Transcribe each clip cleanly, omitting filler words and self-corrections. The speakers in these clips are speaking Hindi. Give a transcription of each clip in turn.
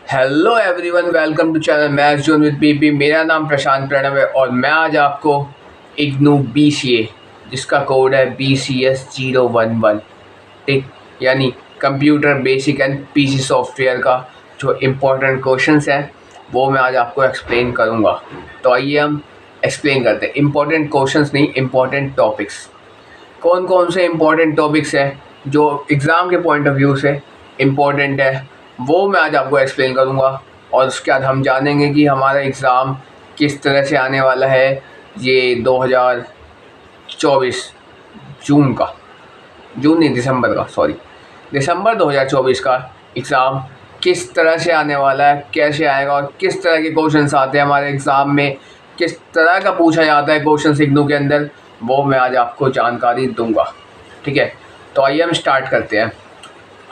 Hello everyone, welcome to channel maths zone with PP. मेरा नाम प्रशांत प्रणव है और मैं आज आपको इग्नू BCA जिसका कोड है BCS011, ठीक, यानी computer basic and PC software का जो इम्पोर्टेंट क्वेश्चंस हैं वो मैं आज आपको एक्सप्लेन करूँगा। तो आइए हम एक्सप्लेन करते हैं। इम्पोर्टेंट क्वेश्चंस नहीं, इम्पोर्टेंट टॉपिक्स। कौन कौन से इम्पोर्टेंट टॉपिक्स हैं जो एग्ज़ाम के पॉइंट ऑफ व्यू से इम्पोर्टेंट है वो मैं आज आपको एक्सप्लेन करूँगा। और उसके बाद हम जानेंगे कि हमारा एग्ज़ाम किस तरह से आने वाला है। ये 2024 जून का, जून नहीं दिसंबर का, सॉरी, दिसंबर 2024 का एग्ज़ाम किस तरह से आने वाला है, कैसे आएगा और किस तरह के क्वेश्चंस आते हैं हमारे एग्ज़ाम में, किस तरह का पूछा जाता है क्वेश्चन इग्नू के अंदर, वो मैं आज आपको जानकारी दूंगा। ठीक है, तो आइए हम स्टार्ट करते हैं।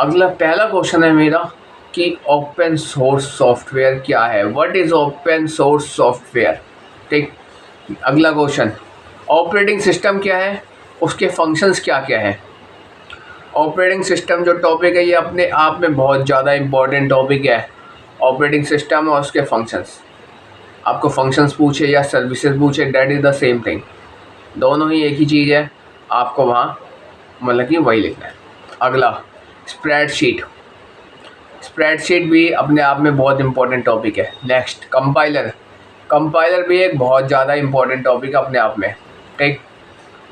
अगला पहला क्वेश्चन है मेरा कि ओपन सोर्स सॉफ्टवेयर क्या है। What is open source software. ठीक, अगला क्वेश्चन, ऑपरेटिंग सिस्टम क्या है, उसके फंक्शंस क्या क्या हैं। ऑपरेटिंग सिस्टम जो टॉपिक है ये अपने आप में बहुत ज़्यादा इम्पॉर्टेंट टॉपिक है। ऑपरेटिंग सिस्टम और उसके फंक्शंस, आपको फंक्शंस पूछे या सर्विसेज पूछे, that is the same thing, दोनों ही एक ही चीज़ है, आपको वहाँ मतलब कि वही लिखना है। अगला स्प्रेडशीट, स्प्रेडशीट भी अपने आप में बहुत इंपॉर्टेंट टॉपिक है। नेक्स्ट कंपाइलर, कंपाइलर भी एक बहुत ज़्यादा इंपॉर्टेंट टॉपिक है अपने आप में। ठीक,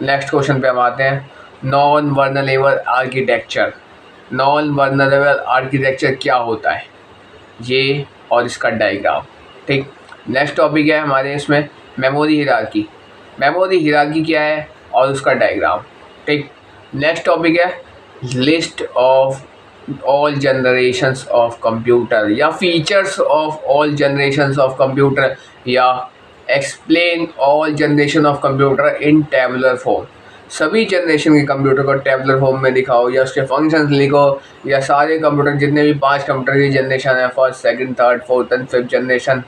नेक्स्ट क्वेश्चन पे हम आते हैं। Non vulnerable architecture, non vulnerable architecture क्या होता है ये और इसका डायग्राम। ठीक, नेक्स्ट टॉपिक है हमारे इसमें मेमोरी हिरार्की, मेमोरी हिरार्की क्या है और उसका डायग्राम। ठीक, नेक्स्ट टॉपिक है list of all generations of computer या features of all generations of computer या explain all generation of computer in tabular form. सभी जनरेशन के कंप्यूटर को टेबुलर फॉर्म में दिखाओ या उसके फंक्शंस लिखो, या सारे कंप्यूटर जितने भी 5 कंप्यूटर की जनरेशन है, first second third fourth and fifth generation,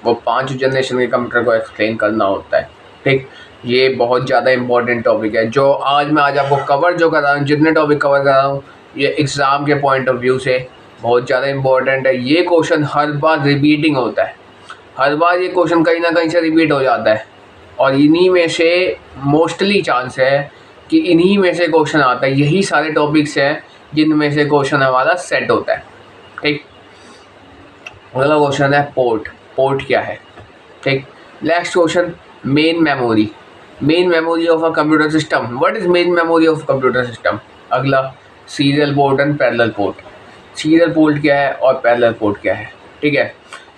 वो 5 जनरेशन के कंप्यूटर को एक्सप्लेन करना होता है। ठीक, ये बहुत ज़्यादा इंपॉर्टेंट टॉपिक है जो आज आपको कवर जो कर रहा हूँ, जितने टॉपिक कवर कर रहा हूँ ये एग्ज़ाम के पॉइंट ऑफ व्यू से बहुत ज़्यादा इंपॉर्टेंट है। ये क्वेश्चन हर बार रिपीटिंग होता है, हर बार ये क्वेश्चन कहीं ना कहीं से रिपीट हो जाता है और इन्हीं में से मोस्टली चांस है कि इन्हीं में से क्वेश्चन आता है। यही सारे टॉपिक्स हैं जिनमें से क्वेश्चन हमारा सेट होता है। ठीक, अगला क्वेश्चन है पोर्ट, पोर्ट क्या है। ठीक, next question main memory, main memory of a computer system, what is main memory of computer system. अगला serial port and parallel port, serial port क्या है और पैरेलल पोर्ट क्या है। ठीक है,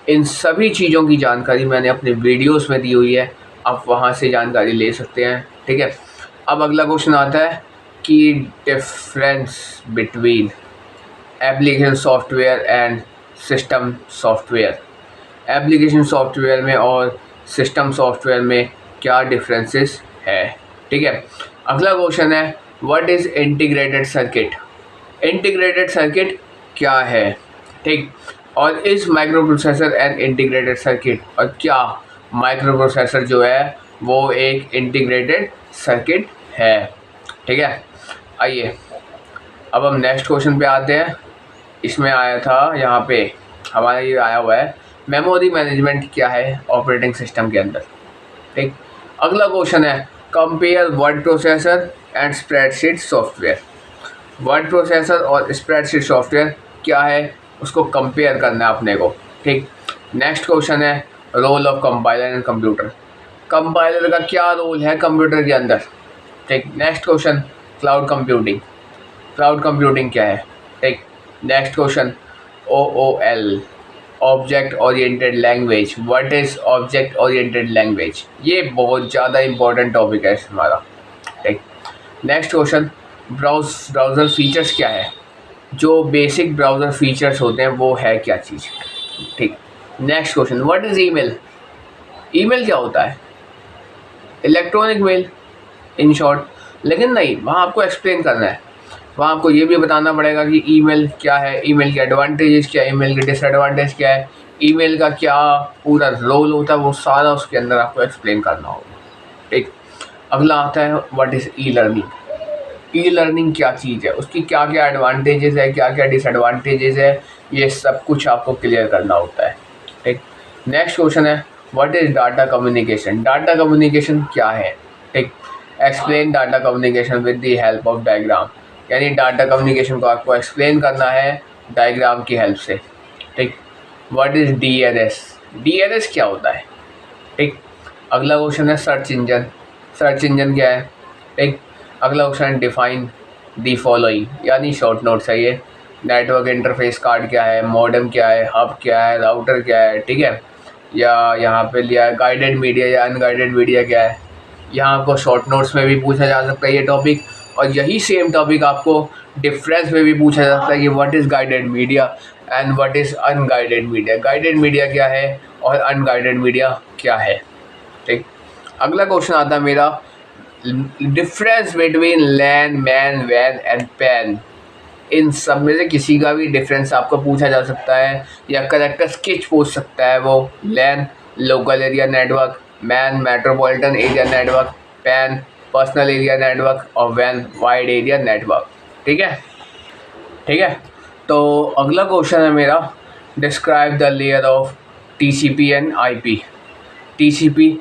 इन सभी चीज़ों की जानकारी मैंने अपने वीडियोस में दी हुई है, आप वहाँ से जानकारी ले सकते हैं। ठीक है, अब अगला क्वेश्चन आता है कि difference between application software and system software, application software में और सिस्टम सॉफ्टवेयर में क्या डिफरेंसेस है। ठीक है, अगला क्वेश्चन है what is integrated circuit, integrated circuit क्या है। ठीक, और इस micro processor and integrated circuit, और क्या माइक्रो प्रोसेसर जो है वो एक इंटीग्रेटेड सर्किट है। ठीक है, आइए अब हम नेक्स्ट क्वेश्चन पे आते हैं। इसमें आया था, यहाँ पे हमारा ये आया हुआ है मेमोरी मैनेजमेंट क्या है ऑपरेटिंग सिस्टम के अंदर। ठीक, अगला क्वेश्चन है compare word processor and spreadsheet software, word processor और स्प्रेडशीट सॉफ्टवेयर क्या है उसको कंपेयर करना है अपने को। ठीक, नेक्स्ट क्वेश्चन है role of compiler in computer, compiler का क्या रोल है कंप्यूटर के अंदर। ठीक, next question cloud computing, cloud computing क्या है। ठीक, next question OOL object oriented language, what is object oriented language, ये बहुत ज़्यादा इंपॉर्टेंट टॉपिक है हमारा। ठीक, नेक्स्ट क्वेश्चन ब्राउज़र फीचर्स क्या है, जो बेसिक ब्राउज़र फीचर्स होते हैं वो है क्या चीज़। ठीक, next question what is email, email क्या होता है, इलेक्ट्रॉनिक मेल इन शॉर्ट। लेकिन नहीं, वहाँ आपको एक्सप्लेन करना है, वहाँ आपको ये भी बताना पड़ेगा कि ईमेल क्या है, ईमेल के एडवांटेजेस क्या है, ईमेल के डिसएडवांटेज क्या है, ईमेल का क्या पूरा रोल होता है, वो सारा उसके अंदर आपको एक्सप्लेन करना होगा। ठीक, अगला आता है what is e learning, e learning क्या चीज़ है, उसकी क्या क्या एडवांटेजेस है, क्या क्या डिसएडवांटेजेस है, ये सब कुछ आपको क्लियर करना होता है। ठीक, नेक्स्ट क्वेश्चन है what is data communication. Data communication क्या है? ठीक, explain data communication with the help of diagram, यानी डाटा कम्युनिकेशन को आपको एक्सप्लेन करना है डायग्राम की हेल्प से। ठीक, व्हाट इज़ DNS, DNS क्या होता है? ठीक, अगला क्वेश्चन है सर्च इंजन, सर्च इंजन क्या है? ठीक, अगला क्वेश्चन है डिफाइन दी फॉलोइंग, यानी शॉर्ट नोट्स है ये। नेटवर्क इंटरफेस कार्ड क्या है, मॉडेम क्या है, हब क्या है, राउटर क्या है, ठीक है, या यहाँ पे लिया गाइडेड मीडिया या अनगाइडेड मीडिया क्या है। यहाँ आपको शॉर्ट नोट्स में भी पूछा जा सकता है ये टॉपिक, और यही सेम टॉपिक आपको डिफरेंस में भी पूछा जा सकता है कि what is guided media and what is unguided media. Guided media क्या है और अनगाइडेड मीडिया क्या है। ठीक, अगला क्वेश्चन आता है मेरा डिफरेंस बिटवीन लैन, मैन, वैन एंड पैन। इन सब में से किसी का भी डिफरेंस आपको पूछा जा सकता है, या करेक्टर स्केच पूछ सकता है वो। LAN local area network, MAN metropolitan area network, PAN personal area network, और वैन वाइड एरिया नेटवर्क। ठीक है, ठीक है। तो अगला क्वेश्चन है मेरा describe the layer of TCP and IP। TCP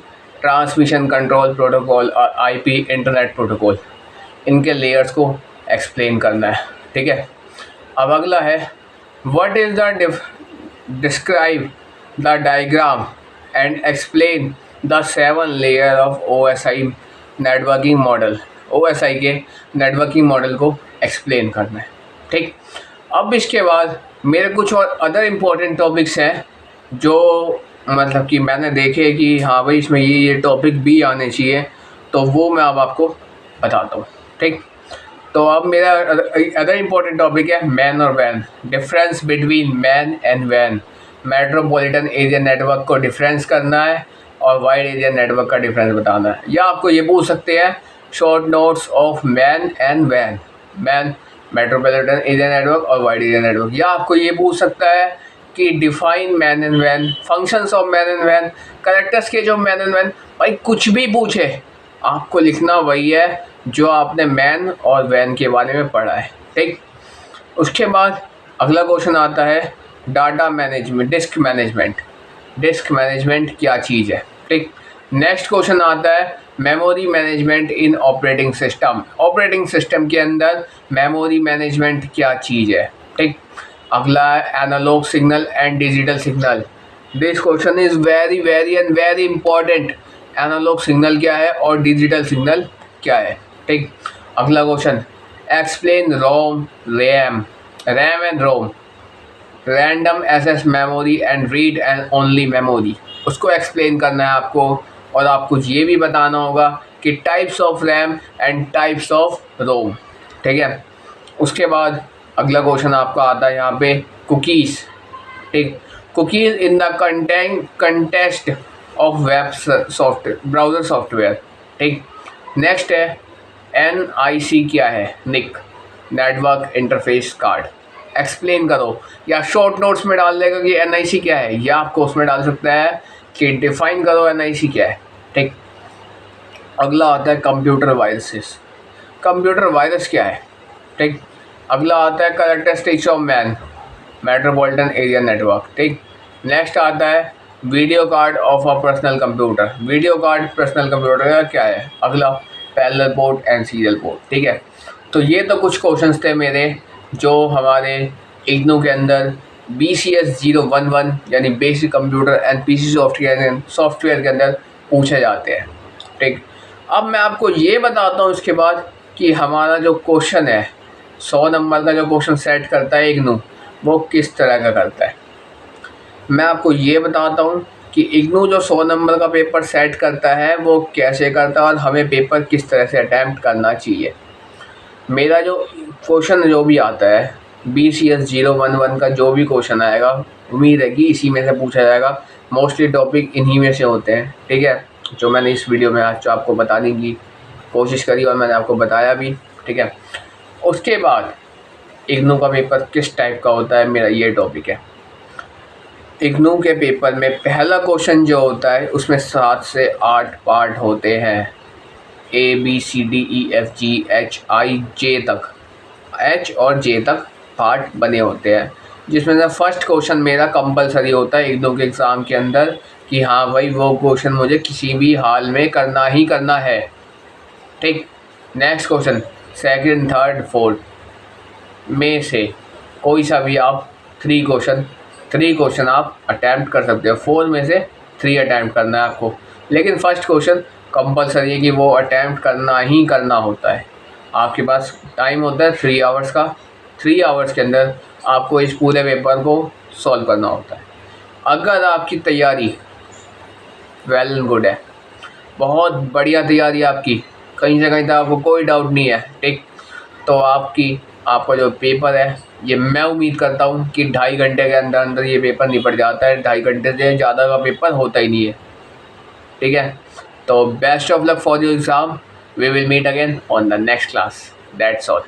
transmission control protocol और IP इंटरनेट प्रोटोकॉल, इनके लेयर्स को एक्सप्लेन करना है। ठीक है, अब अगला है what is the describe the diagram and explain the 7 layer of OSI networking model. OSI के नेटवर्किंग मॉडल को एक्सप्लेन करना है। ठीक, अब इसके बाद मेरे कुछ और अदर इम्पोर्टेंट टॉपिक्स हैं जो मतलब कि मैंने देखे कि हाँ भाई इसमें ये टॉपिक भी आने चाहिए, तो वो मैं अब आपको बताता हूँ। ठीक, तो अब मेरा अदर इम्पोर्टेंट टॉपिक है मैन और van, difference between man and when. Metropolitan area network को डिफरेंस करना है और वाइड एरिया नेटवर्क का डिफरेंस बताना है। या आपको ये पूछ सकते हैं short notes of man and when, man metropolitan area network और वाइड एरिया नेटवर्क। या आपको ये पूछ सकता है कि define man and when, functions of man and when, characters के जो मैन एंड वैन। भाई कुछ भी पूछे आपको लिखना वही है जो आपने मैन और वैन के बारे में पढ़ा है। ठीक, उसके बाद अगला क्वेश्चन आता है data management, disc management. Disc management क्या चीज़ है? ठीक, नेक्स्ट क्वेश्चन आता है मेमोरी मैनेजमेंट इन ऑपरेटिंग सिस्टम। ऑपरेटिंग सिस्टम के अंदर मेमोरी मैनेजमेंट क्या चीज़ है? ठीक, अगला है analog signal and digital signal. This question is very very and very important. Analog signal क्या है और डिजिटल सिग्नल क्या है? ठीक, अगला question explain ROM, RAM, RAM and ROM, random access memory and read and only memory. उसको एक्सप्लेन करना है आपको, और आपको ये भी बताना होगा कि types of RAM and types of ROM. ठीक है, उसके बाद अगला क्वेश्चन आपका आता है यहाँ पे कुकीज़। ठीक, cookies in the contest of web software, browser software. ठीक, नेक्स्ट है NIC क्या है? निक नेटवर्क इंटरफेस कार्ड। एक्सप्लेन करो, या शॉर्ट नोट्स में डाल देगा कि NIC क्या है, या आपको उसमें डाल सकता है कि डिफाइन करो NIC क्या है। ठीक, अगला आता है कंप्यूटर वायरसेस। कंप्यूटर वायरस क्या है? ठीक, अगला आता है characteristics of man, metropolitan area network. ठीक, नेक्स्ट आता है video card of a personal computer. Video card personal computer का क्या है? अगला parallel port and serial port. ठीक है, तो ये तो कुछ क्वेश्चंस थे मेरे जो हमारे इग्नू के अंदर BCS 011 यानी basic computer and PC software के अंदर पूछे जाते हैं। ठीक, अब मैं आपको ये बताता हूँ इसके बाद कि हमारा जो क्वेश्चन है 100 नंबर का जो क्वेश्चन सेट करता है इग्नू, वो किस तरह का करता है। मैं आपको ये बताता हूँ कि इग्नू जो 100 नंबर का पेपर सेट करता है वो कैसे करता है और हमें पेपर किस तरह से अटैम्प्ट करना चाहिए। मेरा जो क्वेश्चन जो भी आता है BCS 011 का जो भी क्वेश्चन आएगा, उम्मीद है कि इसी में से पूछा जाएगा। मोस्टली टॉपिक इन्हीं में से होते हैं। ठीक है, जो मैंने इस वीडियो में आज आपको बताने की कोशिश करी और मैंने आपको बताया भी। ठीक है, उसके बाद इग्नू का पेपर किस टाइप का होता है, मेरा ये टॉपिक है। इग्नू के पेपर में पहला क्वेश्चन जो होता है उसमें 7 से 8 पार्ट होते हैं। ABCDEFGHIJ तक, H और J तक पार्ट बने होते हैं, जिसमें से फर्स्ट क्वेश्चन मेरा कंपलसरी होता है 1-2 के एग्ज़ाम के अंदर कि हाँ भाई वो क्वेश्चन मुझे किसी भी हाल में करना ही करना है। ठीक, next question second, third, fourth में से कोई सा भी आप 3 क्वेश्चन आप अटैम्प्ट कर सकते हो। 4 में से 3 अटैम्प्ट करना है आपको, लेकिन फर्स्ट क्वेश्चन कंपलसरी है कि वो अटैम्प्ट करना ही करना होता है। आपके पास टाइम होता है 3 आवर्स का, 3 आवर्स के अंदर आपको इस पूरे पेपर को सॉल्व करना होता है। अगर आपकी तैयारी वेल एंड गुड है, बहुत बढ़िया तैयारी आपकी, कहीं से कहीं तक आपको कोई डाउट नहीं है, ठीक, तो आपका जो पेपर है ये मैं उम्मीद करता हूँ कि 2.5 घंटे के अंदर अंदर ये पेपर निपट जाता है। 2.5 घंटे से ज़्यादा का पेपर होता ही नहीं है, ठीक है। तो best of luck for your exam, we will meet again on the next class, that's all.